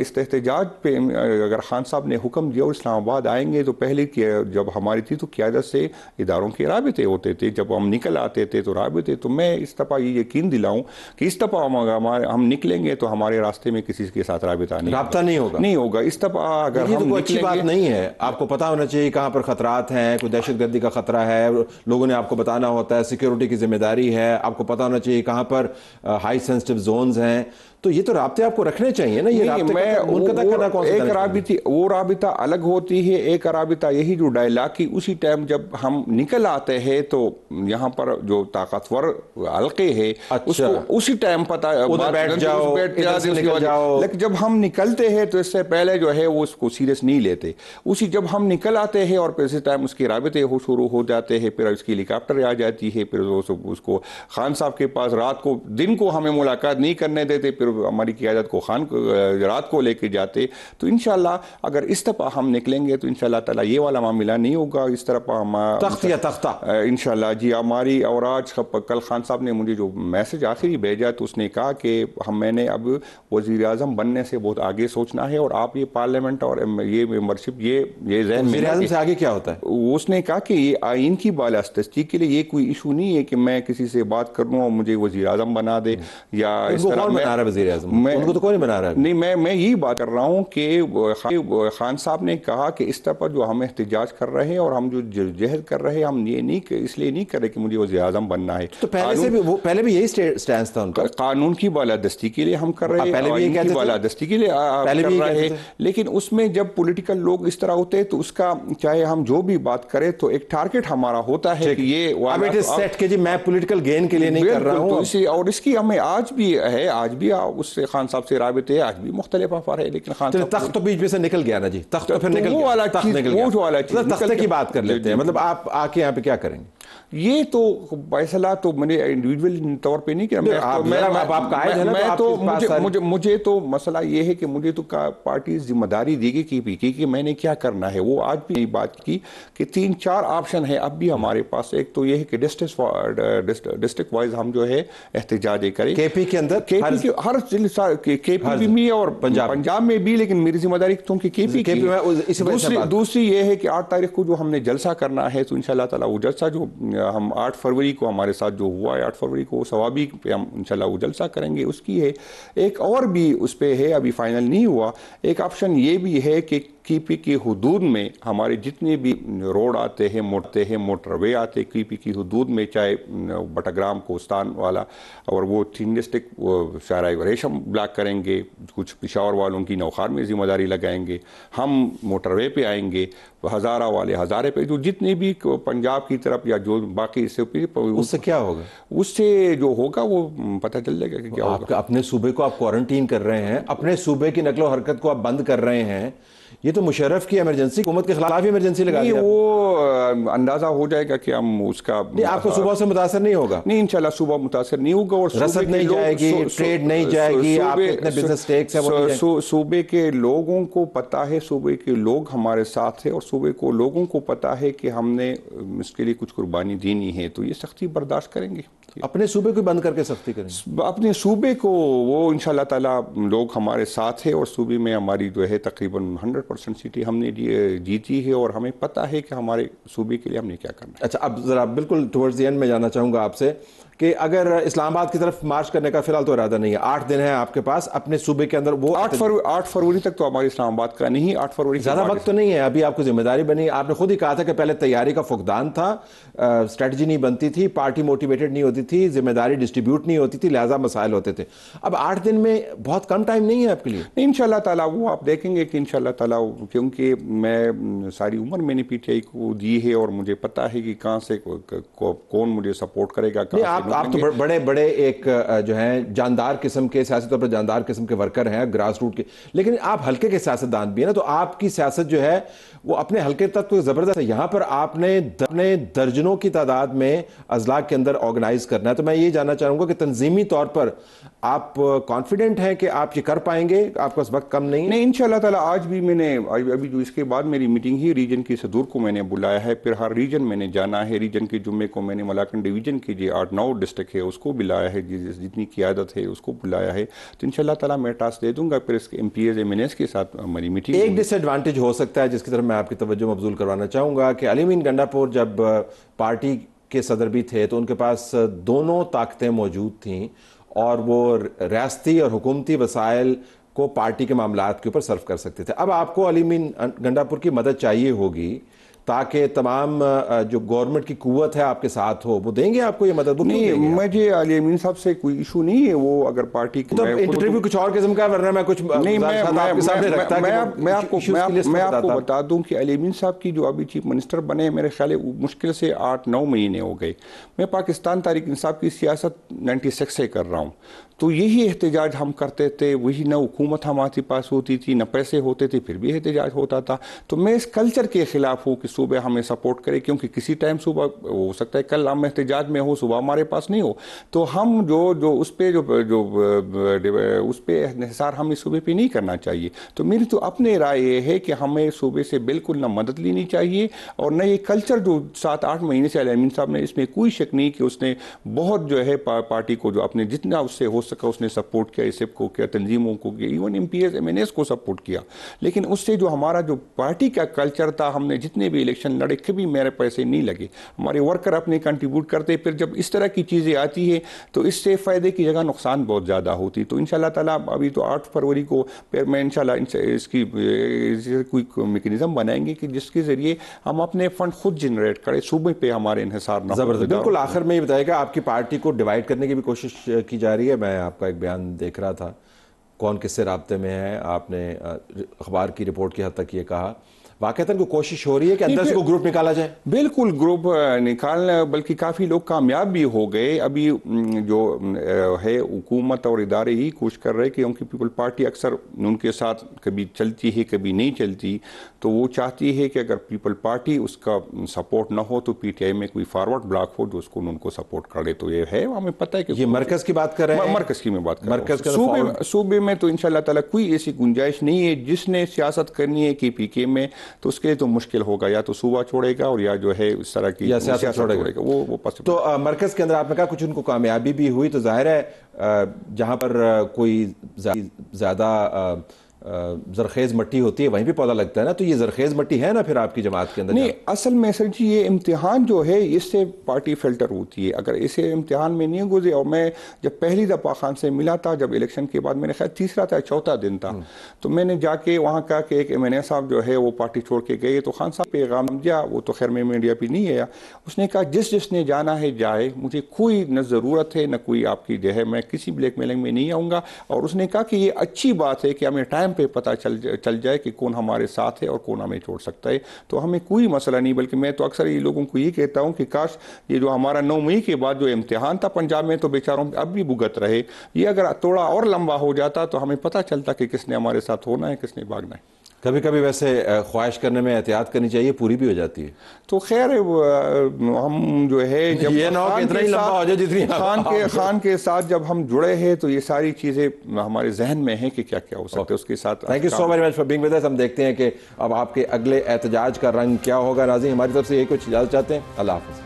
اس احتجاج پہ اگر خان صاحب نے حکم دیا اور اسلام آباد آئیں گے تو پہلے جب ہماری تھی تو قیادت سے اداروں کے رابطے ہوتے تھے، جب ہم نکل آتے تھے تو رابطے، تو میں اس دفعہ یہ یقین دلاؤں کہ اس دفعہ ہم نکلیں گے تو ہمارے راستے میں کسی کے ساتھ رابطہ نہیں ہوگا اس دفعہ۔ اگر یہ ہم تو اچھی بات نہیں ہے، آپ کو پتا ہونا چاہیے کہاں پر خطرات ہیں، کوئی دہشت گردی کا خطرہ ہے، لوگوں نے آپ کو بتانا ہوتا ہے، سیکیورٹی کی ذمہ داری ہے، آپ کو پتا ہونا چاہیے کہاں پر ہائی سینسٹیو زونز ہیں، تو یہ تو رابطے آپ کو رکھنے چاہیے نا۔ یہ رابطے منقطع کرنا کون سا وہ رابطہ الگ ہوتی ہے، ایک رابطہ یہی جو ڈائلاگ کی اسی ٹائم جب ہم نکل آتے ہیں تو یہاں پر جو طاقتور حلقے ہے اس کو اسی ٹائم پتہ بیٹھ جاؤ، لیکن جب ہم نکلتے ہیں تو اس سے پہلے جو ہے وہ اس کو سیریس نہیں لیتے، اسی جب ہم نکل آتے ہیں اور پھر اسی ٹائم اس کے رابطے شروع ہو جاتے ہیں، پھر اس کی ہیلی کاپٹر آ جاتی ہے، پھر اس کو خان صاحب کے پاس رات کو، دن کو ہمیں ملاقات نہیں کرنے دیتے، پھر ہماری قیادت کو رات کو لے کے جاتے۔ تو انشاءاللہ اگر اس دفعہ ہم نکلیں گے تو انشاءاللہ تعالیٰ یہ والا معاملہ نہیں ہوگا، اس طرف تخت یا تختہ انشاءاللہ جی ہماری۔ اور آج کل خان صاحب نے مجھے جو میسج آخری بھیجا تو اس نے کہا کہ میں نے اب وزیر اعظم بننے سے بہت آگے سوچنا ہے، اور آپ یہ پارلیمنٹ اور یہ ممبرشپ یہ ذہن میں، وزیر اعظم سے آگے کیا ہوتا ہے؟ اس نے کہا کہ یہ آئین کی بالادستی کے لیے یہ کوئی ایشو نہیں ہے کہ میں کسی سے بات کر لوں اور مجھے وزیر اعظم بنا دے، یا اس طرح بنا رہا وزیر اعظم ان کو تو کوئی نہیں بنا رہا۔ نہیں، میں یہی بات کر رہا ہوں کہ خان صاحب نے کہا کہ اس طرح جو ہم احتجاج کر رہے ہیں اور ہم جو جہد کر رہے ہیں، ہم یہ نہیں اس لیے نہیں کر رہے کہ مجھے وزیر اعظم بننا ہے، تو پہلے بھی یہی سٹینس تھا ان کا، قانون کی بالادستی کے لیے ہم کر رہے ہیں، آئین کی بالادستی کے لیے کر رہے ہیں، لیکن اس میں جب پولیٹیکل لوگ اس طرح ہوتے ہیں تو اس کا چاہے ہم جو بھی بات کریں تو ایک ٹارگٹ ہمارا ہوتا ہے کہ یہ سیٹ کہ جی میں پولیٹیکل گین کے لیے نہیں کر رہا ہوں، اور اس کی ہمیں آج بھی ہے، آج بھی اس سے خان صاحب سے رابطے آج بھی مختلف افار ہے، لیکن خان صاحب تخت تو بیچ میں سے نکل گیا نا جی، تخت تو پھر نکل گیا، وہ والا چیز تخت کی بات کر لیتے ہیں، مطلب آپ آ کے یہاں پہ کیا کریں گے؟ یہ تو فیصلہ تو میں نے انڈیویجول طور پہ نہیں کیا، مجھے تو مسئلہ یہ ہے کہ مجھے تو پارٹی ذمہ داری دی گئی کہ پی کے کہ میں نے کیا کرنا ہے۔ وہ آج بھی بات کی کہ 3-4 آپشن ہے اب بھی ہمارے پاس، ایک تو یہ ہے کہ ڈسٹرکٹ وائز ہم جو ہے احتجاج کریں، کے پی کے اندر ہر کے پی بھی اور پنجاب میں بھی، لیکن میری ذمہ داری کیونکہ کے پی کی، دوسری یہ ہے کہ 8 تاریخ کو جو ہم نے جلسہ کرنا ہے تو انشاءاللہ تعالیٰ وہ جلسہ جو ہم 8 فروری کو ہمارے ساتھ جو ہوا ہے، 8 فروری کو ثوابی پہ ہم انشاءاللہ وہ جلسہ کریں گے، اس کی ہے ایک اور بھی اس پہ ہے، ابھی فائنل نہیں ہوا۔ ایک آپشن یہ بھی ہے کہ کی پی کی حدود میں ہمارے جتنے بھی روڈ آتے ہیں، موٹر وے آتے کی پی کی حدود میں، چاہے بٹاگرام کوستان والا، اور وہ 3 ڈسٹرکٹ شاہراہ ریشم بلاک کریں گے، کچھ پشاور والوں کی نوخار میں ذمہ داری لگائیں گے، ہم موٹر وے پہ آئیں گے، ہزارہ والے ہزارے پہ، جو جتنے بھی پنجاب کی طرف یا جو باقی اس سے کیا ہوگا؟ اس سے جو ہوگا وہ پتہ چل جائے گا کہ کیا ہوگا۔ اپنے صوبے کو آپ کوارنٹین کر رہے ہیں، اپنے صوبے کی نقل و حرکت کو آپ بند کر رہے ہیں، یہ تو مشرف کی ایمرجنسی، حکومت کے خلاف ایمرجنسی لگا دیا۔ وہ اندازہ ہو جائے گا کہ ہم اس کا، آپ کو صوبہ سے متاثر نہیں ہوگا؟ نہیں، انشاءاللہ صوبہ متاثر نہیں ہوگا، اور رسد نہیں جائے گی، ٹریڈ نہیں جائے گی، آپ کے اتنے بزنس ٹیکس ہیں، صوبے کے لوگوں کو پتا ہے، صوبے کے لوگ ہمارے ساتھ ہیں، اور صوبے کو لوگوں کو پتا ہے کہ ہم نے اس کے لیے کچھ قربانی دینی ہے، تو یہ سختی برداشت کریں گے۔ اپنے صوبے کو بند کر کے سختی کریں گے؟ اپنے صوبے کو وہ انشاءاللہ تعالیٰ لوگ ہمارے ساتھ ہیں، اور صوبے میں ہماری جو ہے تقریباً 100% سیٹیں ہم نے جیتی ہے، اور ہمیں پتہ ہے کہ ہمارے صوبے کے لیے ہم نے کیا کرنا ہے۔ اچھا، اب ذرا بالکل ٹورڈز دی اینڈ میں جاننا چاہوں گا آپ سے کہ اگر اسلام آباد کی طرف مارچ کرنے کا فی الحال تو ارادہ نہیں ہے، 8 دن ہیں آپ کے پاس اپنے صوبے کے اندر، وہ 8 فروری تک تو ہمارے اسلام آباد کا نہیں، 8 فروری زیادہ وقت تو نہیں ہے، ابھی آپ کو ذمہ داری بنی، آپ نے خود ہی کہا تھا کہ پہلے تیاری کا فقدان تھا، اسٹریٹجی نہیں بنتی تھی، پارٹی موٹیویٹڈ نہیں ہوتی تھی، ذمہ داری ڈسٹریبیوٹ نہیں ہوتی تھی، لہٰذا مسائل ہوتے تھے۔ اب 8 دن میں بہت کم ٹائم نہیں ہے آپ کے لیے؟ نہیں، انشاءاللہ تعالیٰ وہ آپ دیکھیں گے کہ انشاءاللہ تعالیٰ، کیونکہ میں ساری عمر میں نے پی ٹی آئی کو دی ہے، اور مجھے پتہ ہے کہ کہاں سے کون مجھے سپورٹ کرے گا۔ آپ تو بڑے ایک جو ہیں جاندار قسم کے، سیاسی طور پر جاندار قسم کے ورکر ہیں، گراس روٹ کے، لیکن آپ ہلکے کے سیاستدان بھی ہیں نا، تو آپ کی سیاست جو ہے وہ اپنے ہلکے تک تو زبردست ہے، یہاں پر آپ نے درجنوں کی تعداد میں اضلاع کے اندر آرگنائز کرنا ہے، تو میں یہ جاننا چاہوں گا کہ تنظیمی طور پر آپ کانفیڈنٹ ہیں کہ آپ یہ کر پائیں گے؟ آپ کے پاس وقت کم نہیں ہے؟ نہیں انشاءاللہ تعالیٰ آج بھی میں نے ابھی جو اس کے بعد میری میٹنگ ہی ریجن کی صدور کو میں نے بلایا ہے، پھر ہر ریجن میں نے جانا ہے، ریجن کے جمعے کو میں نے ملاکنڈ ڈویژن کی جو 8-9 ڈسٹرکٹ ہے اس کو بلایا ہے، جتنی قیادت ہے اس کو بلایا ہے، تو انشاءاللہ تعالیٰ میں ٹاسک دے دوں گا، پھر اس کے M P As M N S کے ساتھ ہماری میٹنگ۔ ایک ڈس ایڈوانٹیج ہو سکتا ہے جس کی طرف میں آپ کی توجہ مبذول کروانا چاہوں گا کہ علی امین گنڈا پور جب پارٹی کے صدر بھی تھے تو ان کے پاس دونوں طاقتیں موجود تھیں اور وہ ریاستی اور حکومتی وسائل کو پارٹی کے معاملات کے اوپر صرف کر سکتے تھے۔ اب آپ کو علی امین گنڈا پور کی مدد چاہیے ہوگی تاکہ تمام جو گورنمنٹ کی قوت ہے آپ کے ساتھ ہو، وہ دیں گے آپ کو یہ مدد؟ نہیں، مجھے علی امین صاحب سے کوئی ایشو نہیں ہے، وہ اگر پارٹی کی انٹرویو کچھ اور قسم کا ورنہ میں کچھ نہیں، میں آپ کو بتا دوں کہ علی امین صاحب کی جو ابھی چیف منسٹر بنے میرے خیال ہے مشکل سے 8-9 مہینے ہو گئے۔ میں پاکستان تحریک انصاف کی سیاست 96 سے کر رہا ہوں، تو یہی احتجاج ہم کرتے تھے، وہی نہ حکومت ہمارے پاس ہوتی تھی نہ پیسے ہوتے تھے، پھر بھی احتجاج ہوتا تھا۔ تو میں اس کلچر کے خلاف ہوں کہ صوبہ ہمیں سپورٹ کرے، کیونکہ کسی ٹائم صوبہ ہو سکتا ہے کل ہم احتجاج میں ہو، صبح ہمارے پاس نہیں ہو، تو ہم جو اس پہ اس پہ انحصار ہمیں صوبے پہ نہیں کرنا چاہیے۔ تو میری تو اپنے رائے یہ ہے کہ ہمیں صوبے سے بالکل نہ مدد لینی چاہیے، اور نہ یہ کلچر جو 7-8 مہینے سے علی امین صاحب نے، اس میں کوئی شک نہیں کہ اس نے بہت جو ہے پارٹی کو جو اپنے جتنا اس سے ہو سکا اس نے سپورٹ کیا، اسپ کو کیا، تنظیموں کو کیا، even M P S M N S کو سپورٹ کیا، لیکن اس سے جو ہمارا جو پارٹی کا کلچر تھا، ہم نے جتنے بھی الیکشن لڑے کبھی میرے پیسے نہیں لگے، ہمارے ورکر اپنے کنٹریبیوٹ کرتے، پھر جب اس طرح کی چیزیں آتی ہے تو اس سے فائدے کی جگہ نقصان بہت زیادہ ہوتی۔ تو انشاءاللہ تعالیٰ ابھی تو 8 فروری کو پھر میں انشاءاللہ اس کی کوئی میکینزم بنائیں گے کہ جس کے ذریعے ہم اپنے فنڈ خود جنریٹ کریں، صوبے پہ ہمارے انحصار نہ ہو۔ بالکل آخر میں یہ بتائے گا، آپ کی پارٹی کو ڈیوائیڈ کرنے کی بھی کوشش کی جا رہی ہے؟ میں آپ کا ایک بیان دیکھ رہا تھا، کون کس سے رابطے میں ہے، آپ نے اخبار کی رپورٹ کی حد تک یہ کہا، واقعتاً کوئی کوشش ہو رہی ہے کہ اندر سے کوئی گروپ نکالا جائے؟ بالکل گروپ نکالنا، بلکہ کافی لوگ کامیاب بھی ہو گئے۔ ابھی جو ہے حکومت اور ادارے ہی کوشش کر رہے کہ ان کی پیپل پارٹی اکثر ان کے ساتھ کبھی چلتی ہے کبھی نہیں چلتی، تو وہ چاہتی ہے کہ اگر پیپل پارٹی اس کا سپورٹ نہ ہو تو پی ٹی آئی میں کوئی فارورڈ بلاک ہو جو اس کو ان کو سپورٹ کرے۔ تو یہ ہے، ہمیں پتہ ہے کہ یہ مرکز کی بات کر رہے ہیں؟ مرکز کی میں بات کر رہا ہوں۔ صوبے میں تو انشاءاللہ تعالیٰ کوئی ایسی گنجائش نہیں ہے، جس نے سیاست کرنی ہے کہ پی کے میں تو اس کے لیے تو مشکل ہوگا، یا تو صوبہ چھوڑے گا اور یا جو ہے اس طرح کی سیاست چھوڑے گا، وہ تو مرکز کے اندر آپ نے کہا کچھ ان کو کامیابی بھی ہوئی، تو ظاہر ہے جہاں پر کوئی زیادہ زرخیز مٹی ہوتی ہے وہیں بھی پودا لگتا ہے نا، تو یہ زرخیز مٹی ہے نا پھر آپ کی جماعت کے اندر؟ نہیں، اصل میں سر جی یہ امتحان جو ہے اس سے پارٹی فلٹر ہوتی ہے، اگر اسے امتحان میں نہیں گزرے، اور میں جب پہلی دفعہ خان سے ملا تھا جب الیکشن کے بعد، میں نے خیال 3 یا 4 دن تھا، تو میں نے جا کے وہاں کہا کہ ایک ایم این اے صاحب جو ہے وہ پارٹی چھوڑ کے گئے، تو خان صاحب پیغام دیا، وہ تو خیر میں میڈیا پہ نہیں آیا، اس نے کہا جس نے جانا ہے جائے، مجھے کوئی نہ ضرورت ہے نہ کوئی آپ کی جو ہے، میں کسی بلیک میلنگ میں نہیں آؤں گا، اور اس نے کہا کہ یہ اچھی بات ہے کہ ہمیں ٹائم پہ پتہ چل جائے کہ کون ہمارے ساتھ ہے اور کون ہمیں چھوڑ سکتا ہے، تو ہمیں کوئی مسئلہ نہیں، بلکہ میں تو اکثر یہ لوگوں کو یہ کہتا ہوں کہ کاش یہ جو ہمارا 9 مئی کے بعد جو امتحان تھا پنجاب میں، تو بیچاروں اب بھی بھگت رہے، یہ اگر تھوڑا اور لمبا ہو جاتا تو ہمیں پتہ چلتا کہ کس نے ہمارے ساتھ ہونا ہے کس نے بھاگنا ہے۔ کبھی کبھی ویسے خواہش کرنے میں احتیاط کرنی چاہیے، پوری بھی ہو جاتی ہے تو خیر ہم جو ہے جب خان کے ساتھ جب ہم جڑے ہیں تو یہ ساری چیزیں ہمارے ذہن میں ہیں کہ کیا کیا ہو سکتا ہے اس کے ساتھ۔ Thank you so very much for being with اس۔ ہم دیکھتے ہیں کہ اب آپ کے اگلے احتجاج کا رنگ کیا ہوگا۔ ناظرین ہماری طرف سے یہی کچھ اجازت چاہتے ہیں، اللہ حافظ۔